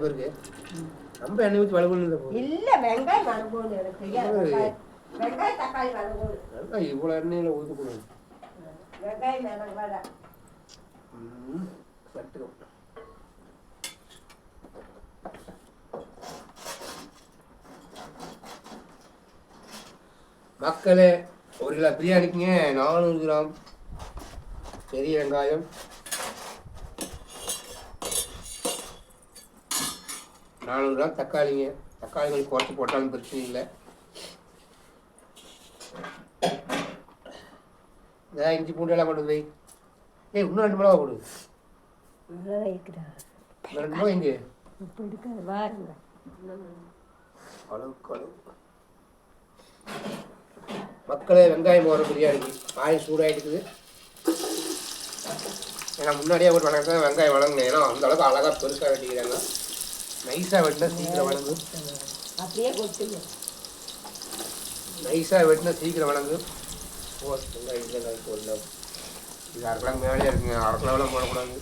பேருக்கு ரொம்ப எண்ணெய் ஊற்றி வளர்க்கணும் இல்லை வெங்காயம் வளர்க்கணும் எனக்கு தெரியாது. வெங்காயம் தக்காளி வளர்க்கணும். வெங்காயம் இவ்வளோ எண்ணெயில் ஊற்றக்கூடாது. வெங்காயம் வளர்க்க சட்டுக்கும் மக்களே, 1 கிலோ பிரியாணிக்குங்க 400 கிராம் பெரிய வெங்காயம், 400 கிராம் தக்காளிங்க. தக்காளி கொஞ்சம் குறைச்சி போட்டாலும் பிரச்சனை இல்லை. இஞ்சி பூண்டு எல்லாம் கொண்டு போய் இன்னும் 2 மிளகா கொடு. 2 மிளகா இங்கே மக்களே, வெங்காயம் போகிற பிரியாணிக்கு ஆயில் சூடாகிட்டுக்குது. ஏன்னா முன்னாடியே ஒரு வளர்க்க வெங்காயம் வளங்கணும். ஏன்னா அந்த அளவுக்கு அழகாக பெருசாக வெட்டிக்கிறாங்க. நைஸாக வெட்டினா சீக்கிரம் வளங்கு. அப்படியே கொடுத்துங்க. நைஸாக வெட்டினா சீக்கிரம் வளங்கு. வெங்காயம் போடலாம். இது 1/2 கிலோ மேலே இருக்குங்க. 1/2 கிலோவில் போடக்கூடாது.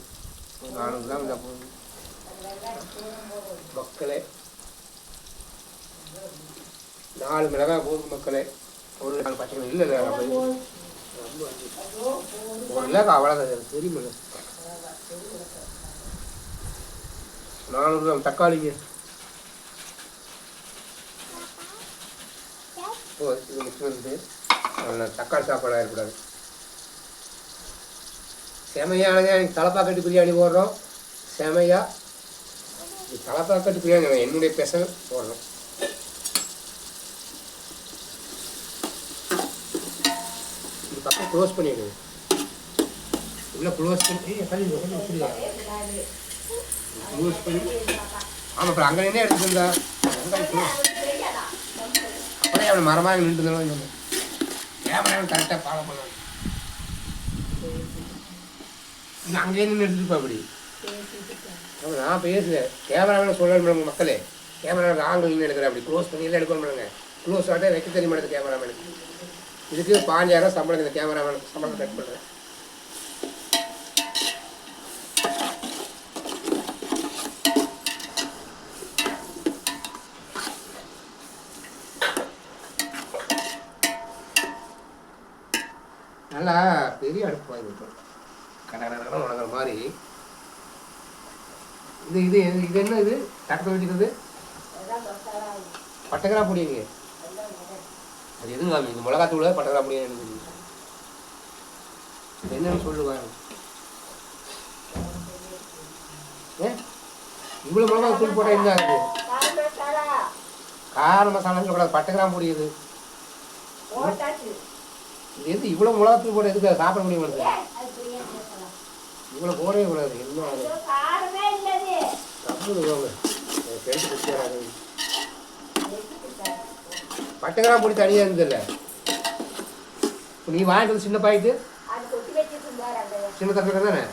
400 கிராம் இதாக போகுது. மக்களே, 4 மிளகாய் போதும் மக்களே. 1 4 பச்சை இல்லை இல்லை 1 மிளகாய் அவ்வளோதான் தெரியுமில்ல. 400 கிராம் தக்காளிங்க. இது மிக்ஸ் பண்ணிட்டு தக்காளி சாப்பாடாக இருக்கக்கூடாது. செமையானதே. எனக்கு தலைப்பாக்கட்டு பிரியாணி போடுறோம். செமையாக தலைப்பாக்கட்டு பிரியாணி என்னுடைய ஸ்பெஷல் போடுறோம். இது பக்கம் க்ளோஸ் பண்ணிவிடு. இல்லை க்ளோஸ் பண்ணி க்ளோஸ் பண்ணி. ஆமாம், அப்புறம் அங்கே என்ன எடுத்துருந்தா அப்படியே அவனை மரமாக நின்றுதான் கேமரா கரெக்டாக ஃபாலோ பண்ண. அங்கேயே நின்று எடுத்துருப்பா. அப்படி நான் பேசுகிறேன். கேமராவில் சொல்லணும் மக்களே. கேமரா ஆங்கிள் நின்று எடுக்கிறேன். அப்படி க்ளோஸ் பண்ணி எல்லாம் எடுக்கணும்னுங்க. க்ளோஸ் ஆகிட்டே வைக்க தெரிய மாட்டேது கேமராமேனுக்கு. இதுக்கு 5000 சம்பளம். இந்த கேமராமேனுக்கு சம்பளம் கட் பண்ணுறேன். நல்லா பெரிய அடுப்பு வாங்கிட்டு கடை உணங்குற மாதிரி. இது இது இது என்ன? இது தட்டை வச்சுக்கிறது பட்டைக்கிரா பொடிங்க. அது எதுவும் காமி. இந்த மிளகாத்தூள் பட்டைக்கிரா பொடியா எனக்கு என்னன்னு சொல்லுவாங்க. இவ்வளோ மிளகா தூள் போட்டால் என்ன இருக்கு? கார மசாலான்னு சொல்லக்கூடாது. பட்டைக்கிராம் பொடி. இது இது எது இவ்வளோ மிளகாத்தூள் போட எதுக்கு சாப்பிட முடிய மாட்டேங்குது? இவ்வளோ போடவே கூடாது. என்ன பட்டைக்கிராம் பொடி தனியாக இருந்ததில்ல. நீ வாங்கிட்டு சின்ன பாயிட்டு சின்ன தட்டுற தானே.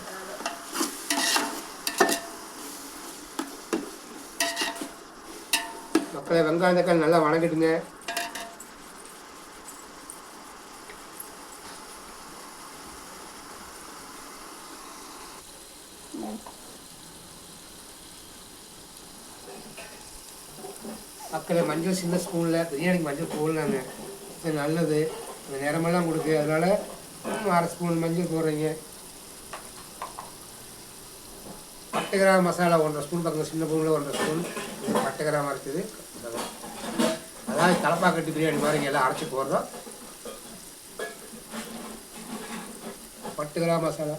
மக்களை, வெங்காயம் தக்காளி நல்லா வணங்கிட்டுங்க. மக்களை, மஞ்சள் சின்ன ஸ்பூனில் பிரியாணிக்கு மஞ்சள் போடலாங்க. இது நல்லது. இந்த நிறமெல்லாம் கொடுக்கு. அதனால் 1/2 ஸ்பூன் மஞ்சள் போடுறீங்க. பட்டைக்கிராம் மசாலா 1/2 ஸ்பூன் பக்கம். சின்ன ஸ்பூனில் 1/2 ஸ்பூன் பட்டைக்கிராம் அரைச்சது. அதாவது தலைப்பாக்கட்டு பிரியாணி மாதிரி எல்லாம் அரைச்சி போடுறோம். பட்டைக்கிராம் மசாலா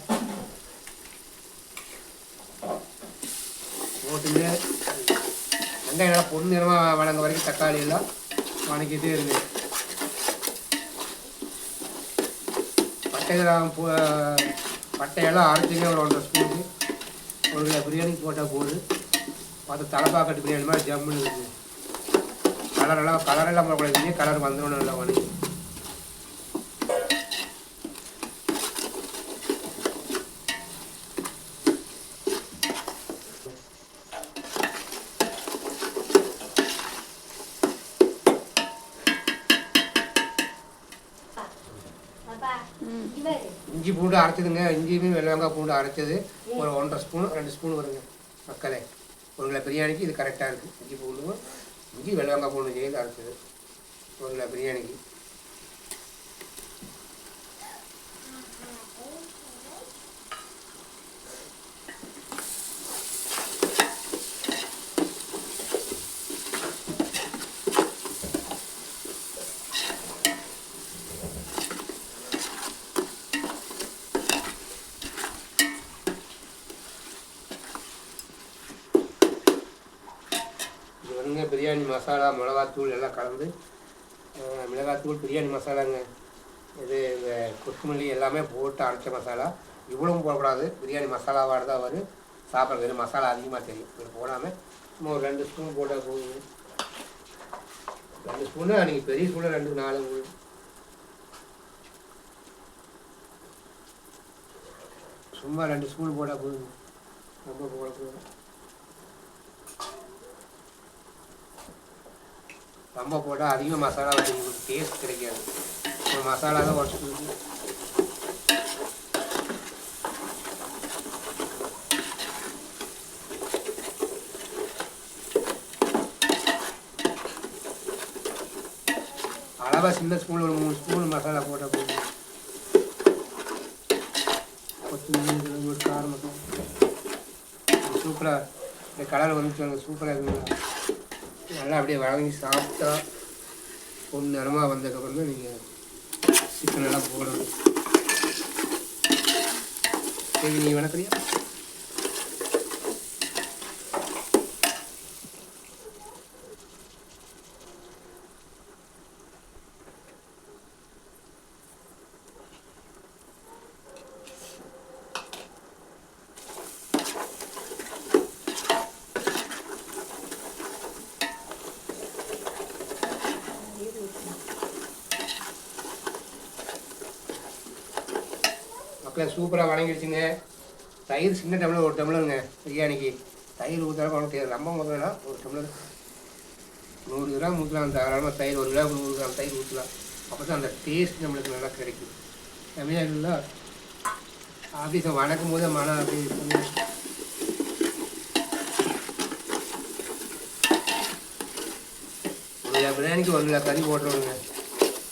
போட்டுங்க. வெங்காயம் நல்லா பொண்ணு நிறமாக வணங்க வரைக்கும் தக்காளி எல்லாம் வணக்கிட்டே இருக்கு. பட்டையெல்லாம் அரைச்சிங்க. ஒரு 1/2 ஸ்பூனுக்கு 1 கிலோ பிரியாணிக்கு போட்டால் போது. பார்த்து தலைப்பாக்கட்டு பிரியாணி மாதிரி ஜம்முன்னு இருக்குது. கலரெல்லாம் போடக்கூடாது. கலர் வந்துடும் நல்லா வணங்கி. இஞ்சி பூண்டு அரைச்சதுங்க. இஞ்சியுமே வெள்ளை வெங்காயம் பூண்டு அரைச்சது ஒரு 1/2 ஸ்பூன் 2 ஸ்பூன் வருங்க மக்களே. ஒரு கிலோ பிரியாணிக்கு இது கரெக்டாக இருக்குது. இஞ்சி பூண்டு இஞ்சி வெள்ளவங்காய் பூண்டு சேர்த்து அரைச்சது ஒரு கிலோ பிரியாணிக்கு. பிரியாணி மசாலா மிளகாத்தூள் எல்லாம் கலந்து மிளகாத்தூள் பிரியாணி மசாலாங்க. இது இந்த கொத்தமல்லி எல்லாமே போட்டு அரைச்ச மசாலா. இவ்வளவும் போடக்கூடாது, பிரியாணி மசாலாவாக தான் வரும். சாப்பிட்றது மசாலா அதிகமாக தெரியும். இது போடாமல் சும்மா ஒரு 2 ஸ்பூன் போட்டால் போகுது. 2 ஸ்பூனு நீங்கள் பெரிய ஸ்பூனில் 2 4 சும்மா 2 ஸ்பூன் போட்டால் போகுது. ரொம்ப போடக்கூடாது. ரொம்ப போட்டால் அதிகமாக மசாலா வச்சு உங்களுக்கு டேஸ்ட் கிடைக்காது. ஒரு மசாலா தான் உடச்சு அளவாக சின்ன ஸ்பூன் ஒரு 3 ஸ்பூன் மசாலா போட்டால் போதும். கொத்தமல்லி ஒரு காரம் மசாலா சூப்பராக இந்த கலர் வந்துச்சு. சூப்பராக இருக்குங்களா? நல்லா அப்படியே வழங்கி சாப்பிட்டா பொண்ணு நேரமாக வந்ததுக்கப்புறம் தான் நீங்கள் சிக்கன் எல்லாம் போடணும். சரி, நீ வணக்கறியா? மக்களே சூப்பராக வணங்கிடுச்சுங்க. தயிர் சின்ன டம்ளர் 1 டம்ளருங்க பிரியாணிக்கு. தயிர் ஊற்றுறப்ப அவனுக்கு ரொம்ப முதல்ல ஒரு டம்ளர் 100 கிராம் ஊற்றலாம். தாராளமாக தயிர் 1 கிலோவுக்கு 100 கிராம் தயிர் ஊற்றலாம். அப்போ தான் அந்த டேஸ்ட் நம்மளுக்கு நல்லா கிடைக்கும். தமிழ்நாடுல ஆஃபீஸை வணக்கும் போது மனம் அப்படி ஒரு கிலோ பிரியாணிக்கு 1 கிலோ கறி போட்டுருவோங்க.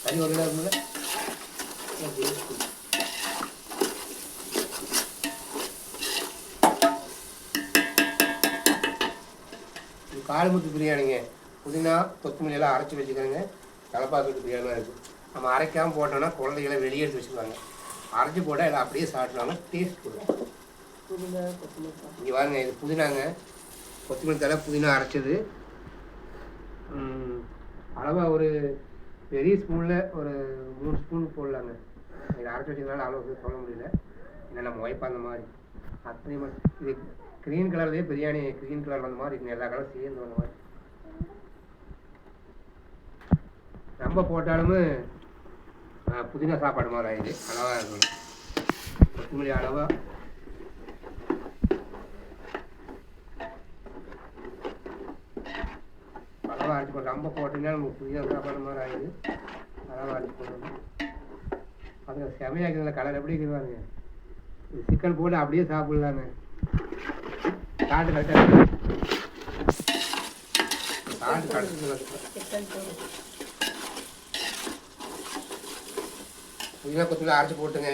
கறி 1 கிலோ இருக்கும்போது கால்முத்து பிரியாணிங்க. புதினா கொத்தமல்லி எல்லாம் அரைச்சி வச்சுக்கிறேங்க. தலப்பாக்கட்டு பிரியாணிலாம் இருக்குது. நம்ம அரைக்காமல் போட்டோம்னா குழந்தைகளை வெளியே எடுத்து வச்சுக்குவாங்க. அரைச்சி போட்டால் எல்லாம் அப்படியே சாப்பிட்றாங்க, டேஸ்ட் கொடுக்கும். புதினா கொத்தமல்லி இங்கே பாருங்க, இது புதினாங்க. கொத்தமல்லி தலை புதினா அரைச்சது. அளவாக ஒரு பெரிய ஸ்பூனில் ஒரு 3 ஸ்பூன் போடலாங்க. இதை அரைச்சி வச்சுக்கனால அளவு சொல்ல முடியல. இல்லை நம்ம ஒய்ப்பாக அந்த மாதிரி அத்தனை இது க்ரீன் கலர்லேயே பிரியாணி க்ரீன் கலர் வந்த மாதிரி இருக்குது. எல்லா கலரும் சேர்ந்து வந்த மாதிரி. ரொம்ப போட்டாலுமே புதினா சாப்பாடு மாதிரி ஆயிடுது. அளவாக இருக்கணும். கொத்தமல்லி அளவாக அரைச்சி போட்டு ரொம்ப போட்டிங்கன்னா நமக்கு புதினா சாப்பாடு மாதிரி ஆயிடுது. அளவாக அரைச்சி போடணும். அதுங்க செமையாக்குதுல கலர் எப்படி இருக்குவாருங்க. சிக்கன் போட்டு அப்படியே சாப்பிட்லாங்க. சால்ட்டு கரெக்டாக சால்ட்டு கரெக்டாக புதினா கொத்தமல்லி அரைச்சி போட்டுங்க.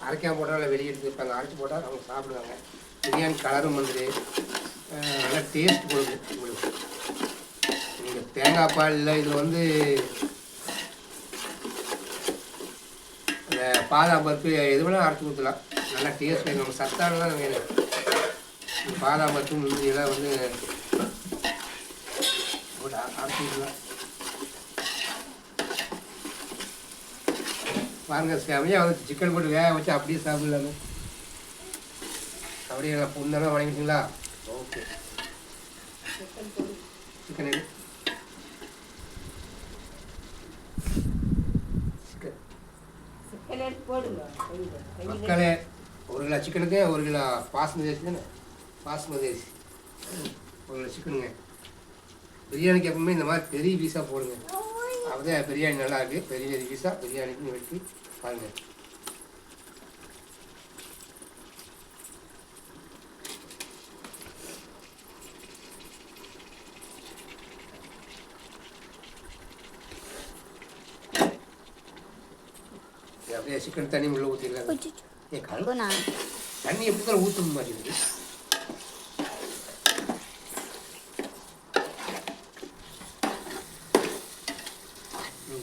அரைக்காமல் போட்டால் வெளியே எடுத்து வைப்பாங்க. அரைச்சி போட்டால் அவங்க சாப்பிடுவாங்க. பிரியாணி கலரும் வந்துடு நல்லா டேஸ்ட் கொடுக்கும் உங்களுக்கு. நீங்கள் தேங்காய் பால் இல்லை இதில் வந்து அந்த பாதாம் பருப்பு எது வேணால் அரைச்சி ஊற்றலாம். நல்லா டேஸ்ட் வேணும். நம்ம சத்தானதான் வேணும். பாதாம் பருப்பு முந்திரி எல்லாம் வந்து போட்டு அரைச்சி ஊற்றலாம். பாருங்க செமையாக வந்து சிக்கன் போட்டு வேக வச்சு அப்படியே சாப்பிடலாங்க. அப்படியே நல்லா பொண்ணெல்லாம் வணங்கிட்டீங்களா? ஓகே, சிக்கன் எடு. மக்களே 1 கிலோ சிக்கனுக்கு 1 கிலோ பாஸ்மதி அரிசி தானே. பாஸ்மதி அரிசி 1 கிலோ சிக்கனுங்க. பிரியாணிக்கு எப்பவுமே இந்த மாதிரி பெரிய பீஸாக போடுங்க. அப்போதான் பிரியாணி நல்லா இருக்குது. பெரிய பெரிய பீஸாக பிரியாணிக்கு வெட்டி பாருங்கள். சிக்கன் தண்ணி உள்ளே ஊற்றிடலாம். தண்ணி எப்படி தான் ஊற்ற மாட்டேங்குது.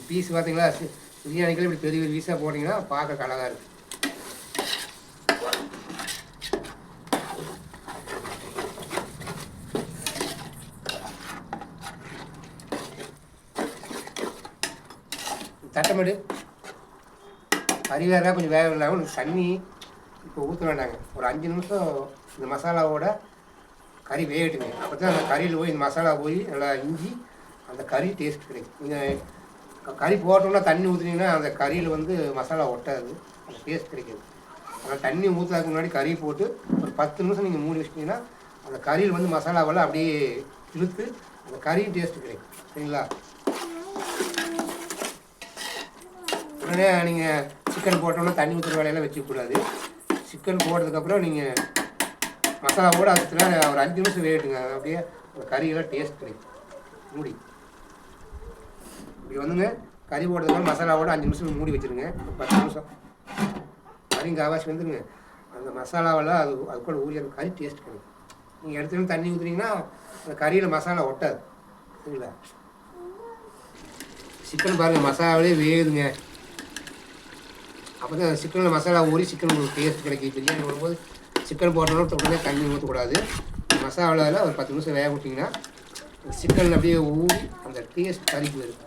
பீஸ் பார்த்தீங்களா, பிரியாணிக்கெல்லாம் இப்படி பெரிய பெரிய பீஸாக போட்டிங்கன்னா பார்க்க அழகாக இருக்குது. தட்டமேடு கறி வேறு கொஞ்சம் வேக இல்லாமல் தண்ணி இப்போ ஊற்ற வேண்டாங்க. ஒரு 5 நிமிஷம் இந்த மசாலாவோட கறி வேகட்டுங்க. அப்போ தான் அந்த கறியில் போய் இந்த மசாலா போய் நல்லா இஞ்சி அந்த கறி டேஸ்ட் கிடைக்கும். நீங்கள் கறி போட்டோம்னா தண்ணி ஊற்றுனீங்கன்னா அந்த கறியில் வந்து மசாலா ஒட்டாது, அந்த டேஸ்ட் கிடைக்காது. அதனால் தண்ணி ஊற்றுறதுக்கு முன்னாடி கறி போட்டு ஒரு 10 நிமிஷம் நீங்கள் மூடி வச்சிட்டிங்கன்னா அந்த கறியில் வந்து மசாலாவெல்லாம் அப்படியே இழுத்து அந்த கறியும் டேஸ்ட்டு கிடைக்கும். சரிங்களா? உடனே நீங்கள் சிக்கன் போட்டோன்னா தண்ணி ஊற்றுற வேலையெல்லாம் வச்சுக்கூடாது. சிக்கன் போட்டதுக்கப்புறம் நீங்கள் மசாலாவோடு அதுக்குனா ஒரு 5 நிமிஷம் வேகட்டுங்க. அப்படியே அந்த கறியெல்லாம் டேஸ்ட் கிடைக்கும். மூடி இப்படி வந்துங்க கறி போட்டதுக்கப்புறம் மசாலாவோட 5 நிமிஷம் மூடி வச்சுருங்க. ஒரு 10 நிமிஷம் கறி காவாசி வந்துடுங்க. அந்த மசாலாவெல்லாம் அது கூட ஊறி அந்த கறி டேஸ்ட் கிடைக்கும். நீங்கள் எடுத்துகிட்டு தண்ணி ஊற்றுனீங்கன்னா அந்த கறியில் மசாலா ஒட்டாது. சரிங்களா? சிக்கன் பாருங்கள் மசாலாவிலே வேகுதுங்க. அப்போ தான் சிக்கனில் மசாலா ஊறி சிக்கன் உங்களுக்கு டேஸ்ட் கிடைக்கும். பிரியாணி போடும்போது சிக்கன் போட்டோன்னா உடனே தண்ணி ஊற்றக்கூடாது. மசாலாவில் ஒரு 10 நிமிஷம் வேக விட்டிங்கன்னா சிக்கனில் அப்படியே ஊறி அந்த டேஸ்ட் கறிக்கு வரும்.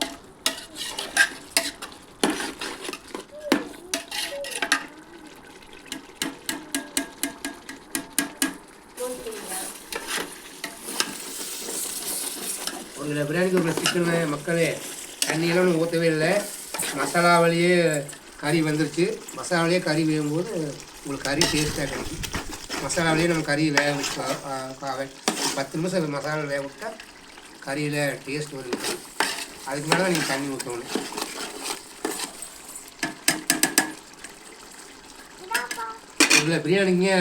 ஒரு கிலோ பிரியாணிக்கு ஒரு சிக்கனு மக்களே தண்ணியெல்லாம் ஊற்றவே இல்லை. மசாலாவிலேயே கறி வந்துருச்சு. மசாலாவிலேயே கறி வேகும்போது உங்களுக்கு கறி டேஸ்ட்டாக கிடைக்கும். மசாலாவிலேயே நம்ம கறி வேக வச்சு 10 நிமிஷம் மசாலா வேக விட்டால் கறியில் டேஸ்ட் வருது. அதுக்கு மேலே தான் நீங்கள் தண்ணி ஊற்றணும். ஒரு கிலோ பிரியாணிங்க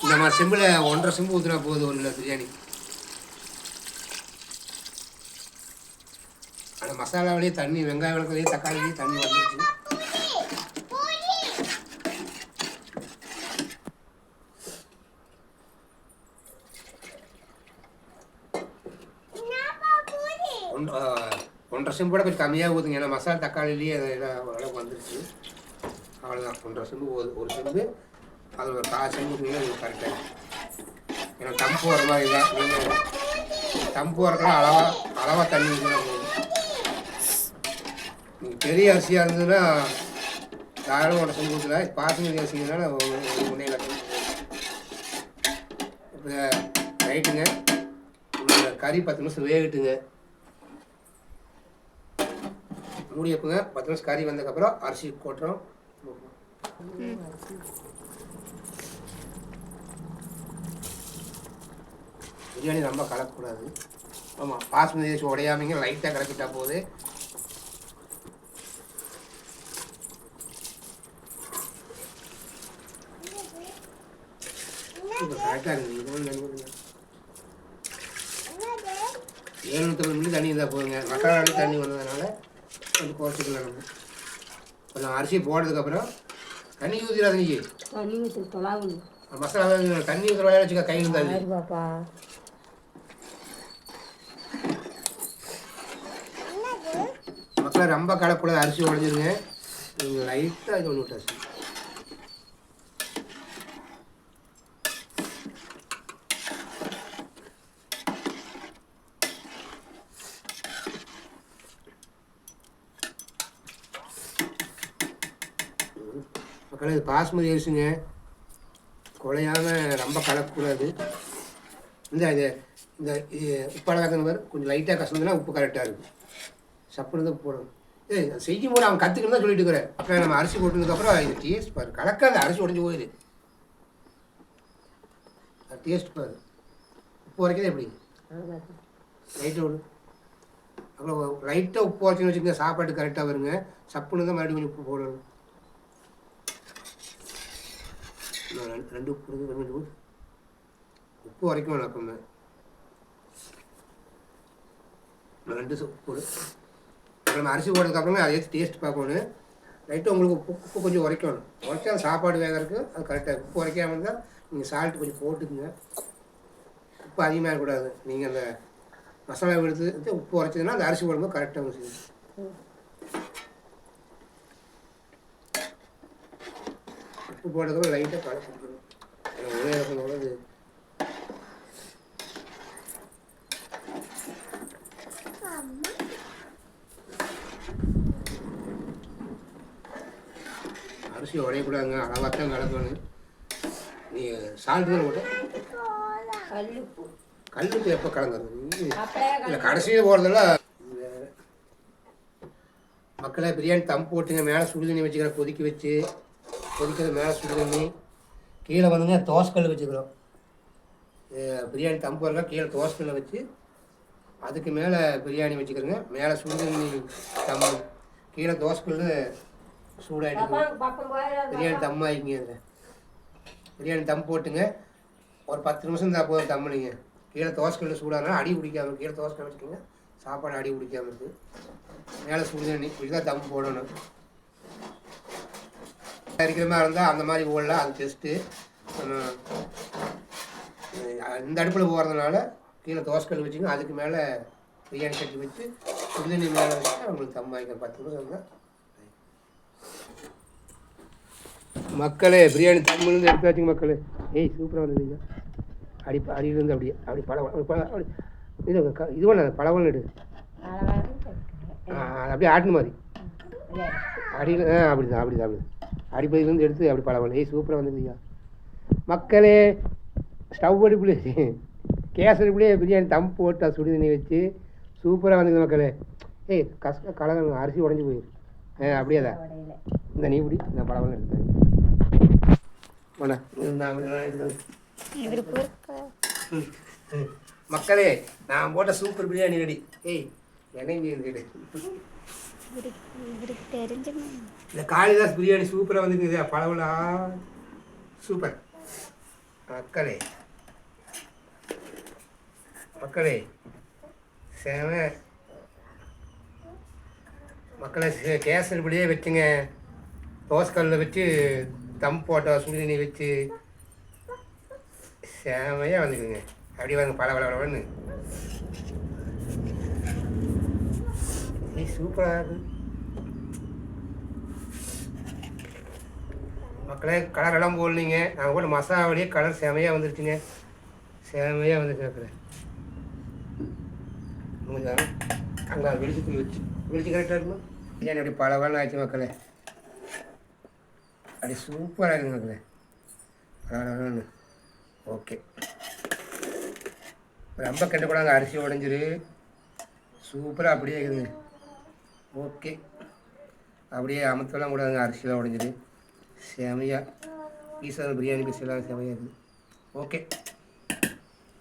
இந்த மாதிரி செம்பில் 1.5 செம்பு ஊற்றினா போதும். ஒரு கிலோ பிரியாணி அந்த மசாலாவிலேயே தண்ணி, வெங்காயம் வளர்க்கலையே தக்காளிலேயே தண்ணி வந்துருச்சு. ஒன்றரை செம்போட கொஞ்சம் கம்மியாக ஊற்றுங்க. ஏன்னா மசாலா தக்காளிலேயே ஓரளவுக்கு வந்துருச்சு. அவ்வளோதான், 1.5 செம்பு போகுது. ஒரு செம்பு அதில் ஒரு 1/4 செம்பு ஊற்றுனீங்கன்னா உங்களுக்கு கரெக்டாக. ஏன்னா டம்பு வர மாதிரி தான். நீங்கள் டம்பு வரக்கலாம் அளவாக தண்ணி ஊற்றினா போதும். நீங்கள் பெரிய அரிசியாக இருந்ததுன்னா தாராளம் 1.5 செம்பு ஊற்றல. பாசுமதி அரிசிங்கனால ஒன்றே கட்டணும். இப்போ ரைட்டுங்க, கறி 10 நிமிஷம் வேகட்டுங்க. மூடி வைப்புங்க. 10 நிமிஷம் கறி வந்ததுக்கப்புறம் அரிசி போட்டுறோம். பிரியாணி ரொம்ப கலக்கக்கூடாது. ஆமாம், பாஸ்மதி அரிசி உடையாமங்க லைட்டாக கலக்கிட்டா போகுது. இப்போ கரெக்டாக இருக்குது. 750 மில்லி தண்ணி இருந்தால் போதுங்க. மசாலாவே தண்ணி வந்ததுனால கொஞ்சம் குறைச்சிக்கலாம். நம்ம கொஞ்சம் அரிசி போட்டதுக்கப்புறம் தண்ணி ஊற்றிடாது. நீங்கள் தண்ணி ஊற்றி மசாலா தண்ணி ஊற்றுற வேலை வச்சுக்க கையில் இருந்தாலும் பாப்பா. மசாலா ரொம்ப கலக்கூடாது. அரிசி உடஞ்சிருங்க. நீங்கள் லைட்டாக இது ஒன்று விட்டாச்சு. மக்களே, இது பாஸ்மதி அரிசிங்க. குழையாமல் ரொம்ப கலக்கக்கூடாது. இந்த உப்பளவாக்குன்னு பேர் கொஞ்சம் லைட்டாக கசந்ததுன்னா உப்பு கரெக்டாக இருக்கும். சப்புன்னு தான் போடணும். செய்யும் போது அவன் கற்றுக்கணும் தான் சொல்லிட்டு இருக்கிறேன். அப்புறம் நம்ம அரிசி போட்டதுக்கப்புறம் இது டேஸ்ட் பாரு. கலக்காது, அரிசி உடஞ்சி போயிடுது. அது டேஸ்ட் பாரு. உப்பு வரைக்கும் எப்படி லைட்டாக விடு. அப்புறம் லைட்டாக உப்பு வச்சுன்னு வச்சுக்கோங்க, சாப்பாடு கரெக்டாக வருங்க. சப்புன்னு தான் மறுபடியும் கொஞ்சம் உப்பு போடணும். 2 உப்பு கொஞ்சம் உப்பு வரைக்கும் வளர்க்கோங்க. 2 உப்பு போடு. நம்ம அரிசி போட்டதுக்கப்புறமே அதே டேஸ்ட் பார்க்கணும். லைட்டாக உங்களுக்கு உப்பு கொஞ்சம் உரைக்கணும். உரைச்சா அந்த சாப்பாடு வேகிறதுக்கு அது கரெக்டாக. உப்பு உரைக்காமல் இருந்தால் நீங்கள் சால்ட்டு கொஞ்சம் போட்டுக்குங்க. உப்பு அதிகமாக இருக்கக்கூடாது. நீங்கள் அந்த மசாலா எடுத்து உப்பு உரைச்சதுன்னா அந்த அரிசி போடும்போது கரெக்டாக செய்யும். உப்பு போட்டதும் லைட்டாக கலக்கி கொடுக்கணும். ஒரே இடத்துல அரிசி உடையக்கூடாதுங்க. அளவாக தான் கலக்கணும். நீ சால்ட்டு தான் போட்டு கல்லுப்பு எப்போ கலந்துறது இல்லை கடைசியில் போகிறதில்ல. மக்களே பிரியாணி தம் போட்டுங்க. மேலே சுடுதண்ணி வச்சுக்கிறேன் கொதிக்கிறது மேலே சுடுதண்ணி. கீழே வந்துங்க தோசைக்கல் வச்சுக்கிறோம். பிரியாணி தம் போடுறதா கீழே தோசைக்கல்லை வச்சு அதுக்கு மேலே பிரியாணி வச்சுக்கிறோங்க. மேலே சுடுதண்ணி தம், கீழே தோசைக்கல் சூடாகிட்டு பிரியாணி தம் ஆகிக்கிங்க. அதில் பிரியாணி தம் போட்டுங்க. ஒரு 10 நிமிஷம் தான் போதும் தம் பண்ணிங்க. கீழே தோசைக்கல் சூடானா அடி பிடிக்காமல், கீழே தோசைக்கல் வச்சுக்கோங்க. சாப்பாடு அடி பிடிக்காமல் இருக்குது. மேலே சுடுதண்ணி இப்படி தான் தம் போடணும். இருக்கிற மாதிரி இருந்தால் அந்த மாதிரி போடலாம். அது டெஸ்ட்டு. இந்த அடுப்பில் போகிறதுனால கீழே தோசைக்கல் வச்சுங்க. அதுக்கு மேலே பிரியாணி கட்டி வச்சு சுடுதண்ணி மேலே வச்சு அவங்களுக்கு தம் ஆகிக்கும். 10 நிமிஷம் தான் மக்களே. பிரியாணி தம்மிலேருந்து எடுத்து வச்சுங்க மக்களே. ஏய் சூப்பராக வந்துருங்க. அடியிலேருந்து அப்படி அப்படி இது இது பண்ண பழவல் எடு. அப்படியே ஆட்டின மாதிரி அடியில் அப்படி அடிப்பதிலேருந்து எடுத்து அப்படி பழவல். ஏய் சூப்பராக வந்துருந்தீங்க மக்களே. ஸ்டவ் அடுப்புலேயே கேஸ் அடுப்புலேயே பிரியாணி தம் போட்டு சுடுதண்ணி வச்சு சூப்பராக வந்துருக்குது மக்களே. ஏய் கலங்க அரிசி உடஞ்சி போயிடும். அப்படியே தான் இந்த நீ இப்படி நான் பழவல் எடுத்தேன். மக்களே நான் போட்ட சூப்பர் பிரியாணி ரெடி. ஏய் என்ன இந்த காளிதாஸ் பிரியாணி சூப்பராக வந்துருக்குது. பழவலா சூப்பர் மக்களே சேம மக்களே. கேஸ் அடுப்புலேயே வச்சுங்க. தோசைக்கல்லில் வச்சு தம் போட்ட சுடுதண்ணி வச்சு சேமையாக வந்துக்குங்க. அப்படி வாங்க பழவளன்னு சூப்பராக இருக்குது மக்களே. கலரெல்லாம் போடலீங்க. நாங்கள் போட்ட மசாலாவிலேயே கலர் செமையாக வந்துருச்சுங்க. செமையாக வந்துருச்சு மக்களே. அங்கே வெளிச்சு கரெக்டாக இருக்கணும். பிரியாணி அப்படி பழவளன்னு ஆச்சு மக்களே. அப்படி சூப்பராக இருக்குது மக்களே. பழவளன்னு ஓகே. ரொம்ப கெட்டக்கூடாங்க. அரிசி உடஞ்சிரு சூப்பராக அப்படியே இருக்குதுங்க. ஓகே அப்படியே அமர்த்தலாம் கூடாதுங்க. அரிசியெலாம் உடஞ்சிரு செமையாக பீஸாக பிரியாணி பீஸெல்லாம் செமையாக இருக்குது. ஓகே.